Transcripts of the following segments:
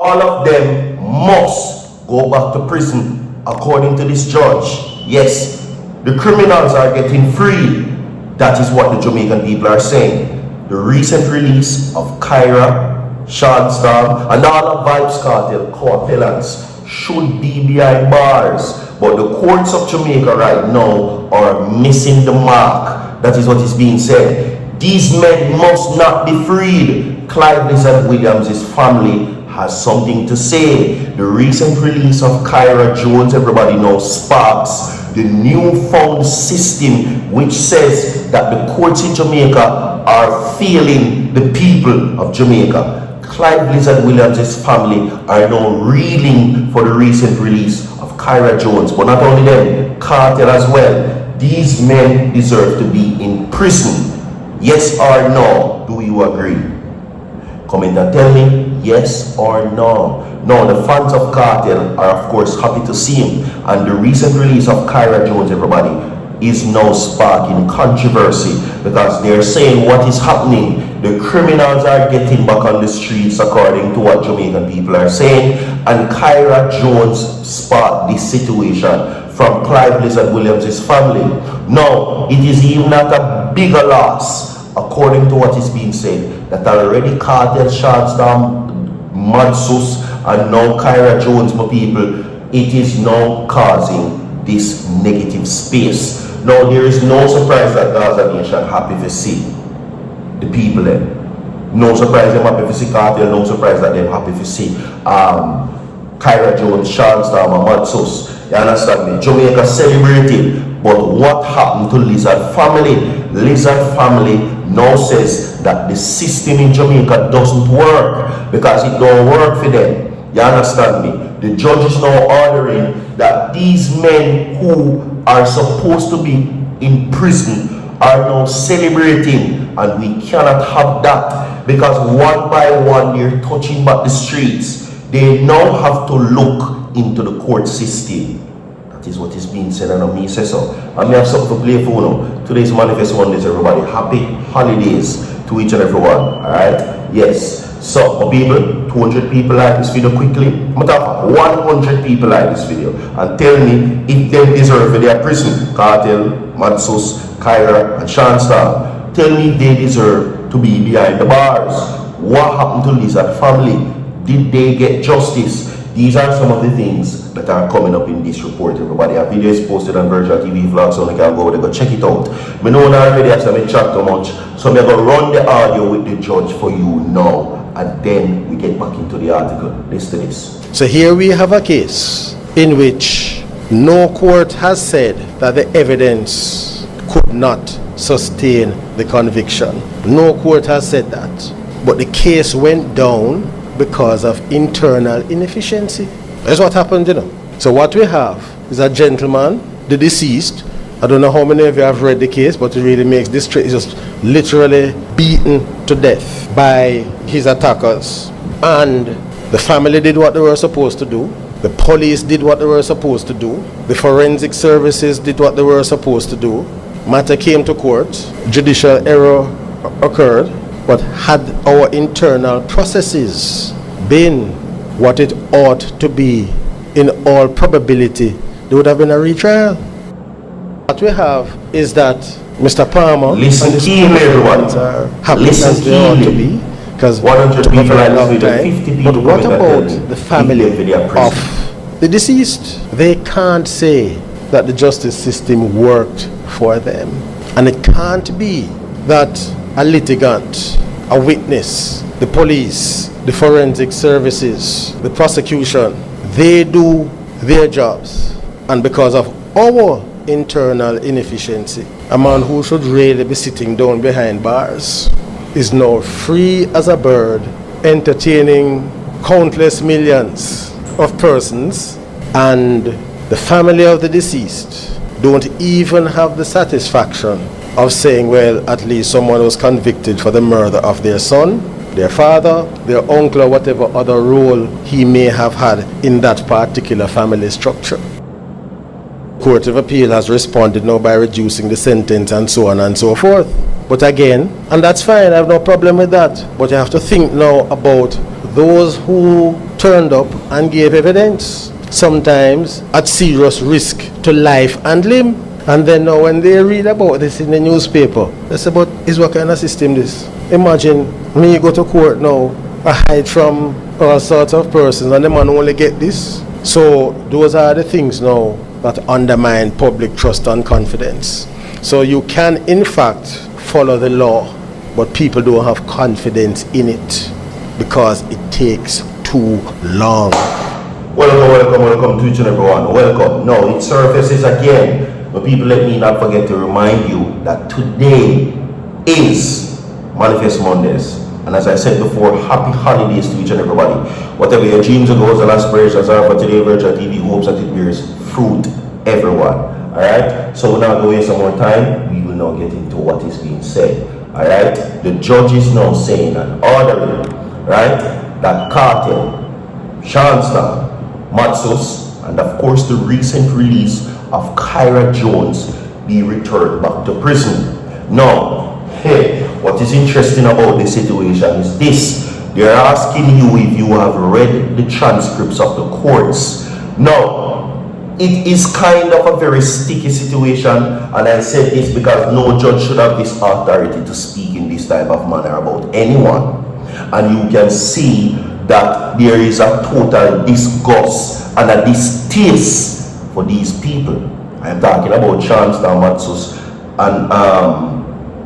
All of them must go back to prison, according to this judge. Yes, the criminals are getting free. That is what the Jamaican people are saying. The recent release of KAHIRA, Pris0n, and all of VYBZ KARTEL co-appellants should be behind bars. But the courts of Jamaica right now are missing the mark. That is what is being said. These men must not be freed. Clive Lizard Williams' family has something to say. The recent release of KAHIRA Jones, everybody knows, sparks the newfound system which says that the courts in Jamaica are failing the people of Jamaica. Clive Lizard Williams' family are now reeling for the recent release of KAHIRA Jones. But not only them, Kartel as well. These men deserve to be in prison. Yes or no? Do you agree? Comment and tell me yes or no. Now, the fans of Kartel are of course happy to see him, and the recent release of KAHIRA Jones, everybody, is now sparking controversy because they're saying what is happening. The criminals are getting back on the streets according to what Jamaican people are saying, and KAHIRA Jones sparked this situation from Clive Lizard Williams' family. Now, it is even not a bigger loss, according to what is being said, that already Kartel, Pris0n, Madsus, and now KAHIRA Jones, my people, it is now causing this negative space. Now, there is no surprise that Gaza Nation happy to see the people there. No surprise them happy to see Kartel, no surprise that them happy to see KAHIRA Jones, Pris0n, and Madsus. You understand me? Jamaica celebrated, but what happened to Lizard family? Lizard family now says that the system in Jamaica doesn't work because it don't work for them. You understand me? The judge is now ordering that these men who are supposed to be in prison are now celebrating, and we cannot have that because one by one they're touching back the streets. They now have to look into the court system. That is what is being said, and me say so. And me have something to play for now. Today's Manifest Mondays, everybody. Happy holidays to each and every one. Alright? Yes. So, my people, 200 people like this video quickly. I'm going to have 100 people like this video and tell me if they deserve their prison. Kartel, Madsus, KAHIRA, and Pris0n. Tell me if they deserve to be behind the bars. What happened to Lizard family? Did they get justice? These are some of the things that are coming up in this report, everybody. A video is posted on Virgin TV Vlogs, so you can go over there, go check it out. I know that already have some chat too much, so I'm going to run the audio with the judge for you now, and then we get back into the article. Listen to this. So here we have a case in which no court has said that the evidence could not sustain the conviction. No court has said that. But the case went down because of internal inefficiency. That's what happened, you know. So what we have is a gentleman, the deceased. I don't know how many of you have read the case, but it really makes this straight. He's just literally beaten to death by his attackers. And the family did what they were supposed to do. The police did what they were supposed to do. The forensic services did what they were supposed to do. Matter came to court. Judicial error occurred. But had our internal processes been what it ought to be, in all probability, there would have been a retrial. What we have is that Mr. Palmer Listen keenly, everyone. are happy Listen as they ought to keenly. be, because 100 people for a long like time. 50 people. But what about the family of of the deceased? They can't say that the justice system worked for them, and it can't be that a litigant, a witness, the police, the forensic services, the prosecution, they do their jobs, and because of our internal inefficiency, a man who should really be sitting down behind bars is now free as a bird, entertaining countless millions of persons, and the family of the deceased don't even have the satisfaction of saying, well, at least someone was convicted for the murder of their son, their father, their uncle, or whatever other role he may have had in that particular family structure. Court of Appeal has responded now by reducing the sentence and so on and so forth. But again, and that's fine, I have no problem with that, but you have to think now about those who turned up and gave evidence, sometimes at serious risk to life and limb. And then now when they read about this in the newspaper, they say, but is what kind of system this? Imagine me go to court now, I hide from all sorts of persons and the man only get this. So those are the things now that undermine public trust and confidence. So you can in fact follow the law, but people don't have confidence in it because it takes too long. Welcome to each and everyone. Welcome. Now it surfaces again. But people, let me not forget to remind you that today is Manifest Mondays. And as I said before, happy holidays to each and everybody. Whatever your dreams and goals and aspirations are for today, Virtual TV hopes that it bears fruit, everyone. Alright? So we're not going to waste some more time. We will now get into what is being said. Alright? The judge is now saying and ordering, right, that Kartel, Chancellor, Matsus, and of course the recent release of KAHIRA Jones be returned back to prison. Now, hey, what is interesting about this situation is this. They're asking you if you have read the transcripts of the courts. Now, it is kind of a very sticky situation, and I said this because no judge should have this authority to speak in this type of manner about anyone. And you can see that there is a total disgust and a distaste for these people. I'm talking about Chancellor Matsus and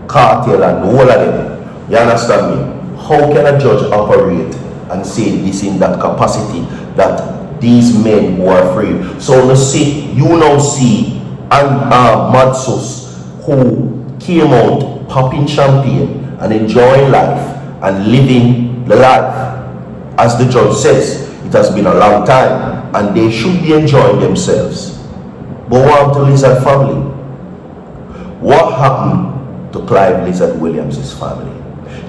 Kartel and all of them. You understand me? How can a judge operate and say this in that capacity that these men who are afraid? So let's see, you now see and Matsus who came out popping champagne and enjoying life and living the life. As the judge says, it has been a long time and they should be enjoying themselves. But what happened to Lizard family? What happened to Clive Lizard Williams' family?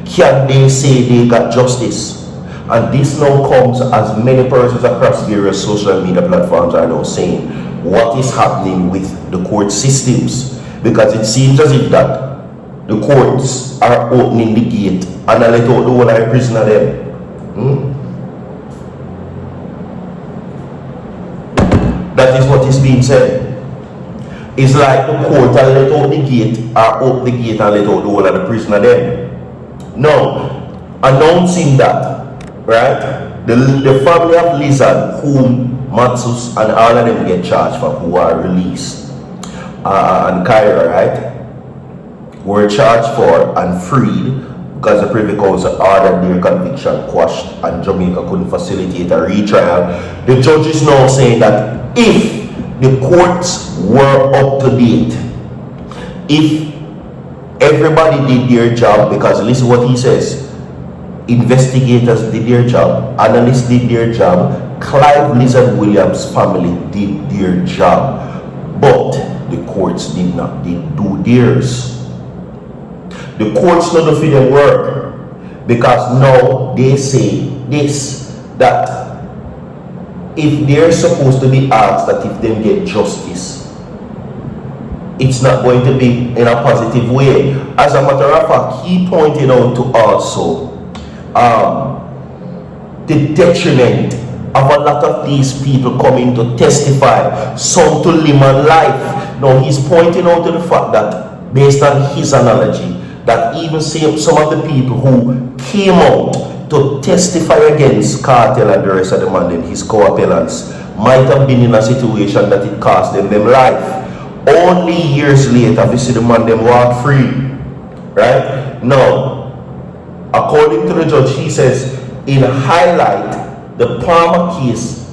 Can they say they got justice? And this now comes as many persons across various social media platforms are now saying, what is happening with the court systems? Because it seems as if that the courts are opening the gate and I let out the whole of the prisoner them. That is what is being said. It's like the court and let out the gate or open the gate and let out the whole of the prisoner then. Now, announcing that, right, the family of Lizard, whom Matsus and all of them get charged for, who are released, and KAHIRA, right, were charged for and freed because the Privy Council ordered their conviction quashed and Jamaica couldn't facilitate a retrial. The judge is now saying that if the courts were up to date, if everybody did their job, because listen what he says, investigators did their job, analysts did their job, Clive Lizard Williams' family did their job, but the courts did not do theirs. The courts not do for them work, because now they say this, that if they're supposed to be asked that if them get justice, it's not going to be in a positive way. As a matter of fact, he pointed out to also the detriment of a lot of these people coming to testify, some to limit life. Now he's pointing out to the fact that, based on his analogy, that even some of the people who came out to testify against Kartel and the rest of the man, then his co-appellants, might have been in a situation that it cost them life. Only years later, we see the man them walk free. Right? Now, according to the judge, he says, in highlight, the Palmer case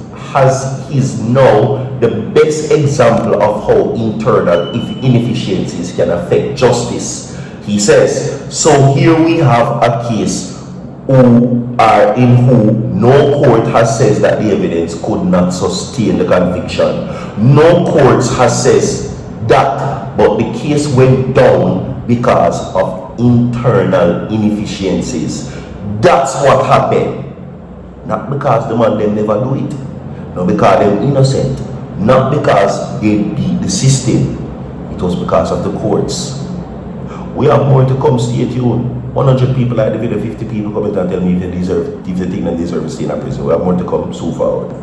is now the best example of how internal inefficiencies can affect justice. He says, so here we have a case who no court has said that the evidence could not sustain the conviction. No court has said that, but the case went down because of internal inefficiencies. That's what happened. Not because the man them never do it. Not because they're innocent. Not because they beat the system. It was because of the courts. We have more to come. Stay tuned. 100 people like the video, 50 people come in and tell me if they think they deserve to stay in a prison. We have more to come so forward.